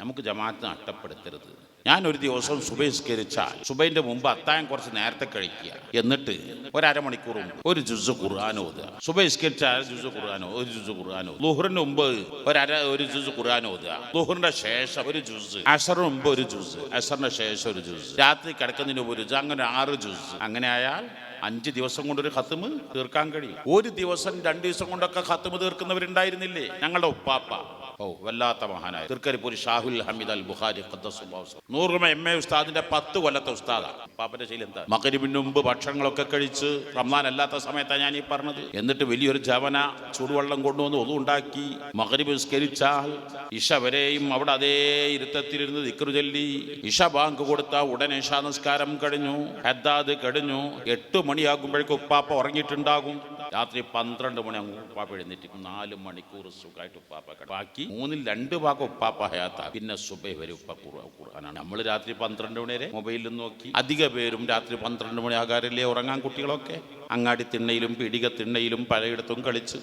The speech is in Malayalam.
നമുക്ക് ജമാഅത്ത് നഷ്ടപ്പെടുത്തരുത്. ഞാൻ ഒരു ദിവസം സുബഹിസ്കരിച്ചാൽ സുബൈന്റെ മുമ്പ് അത്താഴം കുറച്ച് നേരത്തെ കഴിക്കുക, എന്നിട്ട് ഒരമണിക്കൂർ മുമ്പ് ഒരു ജുസ് ഖുർആൻ ഓതുക. സുബഹിസ്കരിച്ചാൽ ജുസ് ഖുർആൻ, ഒരു ജുസ് ഖുർആൻ ഓതുക. ളുഹറിന് മുമ്പ് ഒരു ജുസ് ഖുർആൻ ഓതുക. ളുഹറിന്റെ ശേഷം ഒരു ജുസ്, അസറിന് മുമ്പ് ഒരു ജുസ്, അസറിന്റെ ശേഷം ഒരു ജുസ്, രാത്രി കിടക്കുന്നതിന് മുമ്പ് ഒരു ജുസ്, അങ്ങനെ 6 ജുസ്. അങ്ങനെ ആയാൽ 5 ദിവസം കൊണ്ടൊരു ഖത്മ് തീർക്കാൻ കഴിയും. ഒരു ദിവസം 2 ദിവസം കൊണ്ടൊക്കെ ഖത്മ് തീർക്കുന്നവരുണ്ടായിരുന്നില്ലേ? ഞങ്ങളുടെ ഉപ്പാപ്പ വല്ലാത്ത മഹാനായ തൃക്കരിപ്പൂർ ഷാഹുൽ ഹമീദ് അൽ ബുഖാരി നൂറുമ MA ഉസ്താദിന്റെ 10 കൊല്ലത്തെ ഉസ്താദാണ്. പാപ്പന്റെ ശൈലി എന്താ? മഗ്‌രിബിന് മുമ്പ് ഭക്ഷണങ്ങളൊക്കെ കഴിച്ച്, റമദാൻ അല്ലാത്ത സമയത്താണ് ഞാൻ ഈ പറഞ്ഞത്, എന്നിട്ട് വലിയൊരു ജവന ചൂടുവെള്ളം കൊണ്ടുവന്ന് ഒതു ഉണ്ടാക്കി മഗ്‌രിബ് നിസ്കരിച്ചാൽ ഇഷ വരെയും അവിടെ അതേ ഇരുത്തത്തിലിരുന്ന് ദിക്റ് ചൊല്ലി, ഇഷ ബാങ്ക് കൊടുത്ത ഉടനെ ഇഷ നിസ്കാരം കഴിഞ്ഞു, ഹദ്ദാദ് കഴിഞ്ഞു. 8 മണിയാകുമ്പോഴേക്കും ഉപ്പാപ്പ ഉറങ്ങിയിട്ടുണ്ടാകും. രാത്രി 12 മണി അങ്ങ് ഉപ്പാപ്പ എഴുന്നേറ്റ് 4 മണിക്കൂർ സുഖമായിട്ട് ഉപ്പാപ്പ ബാക്കി 2 ഭാഗം ഉപ്പാപ്പ ഹയാത്ത. പിന്നെ സുബഹി വരെ ഉപ്പ ഖുർആനാണ്. നമ്മൾ രാത്രി 12 മണി വരെ മൊബൈലിൽ നോക്കി. അധിക പേരും രാത്രി 12 മണി ആകാറില്ലേ ഉറങ്ങാൻ? കുട്ടികളൊക്കെ അങ്ങാടി തിണ്ണയിലും പീടിക തിണ്ണയിലും പലയിടത്തും കളിച്ച്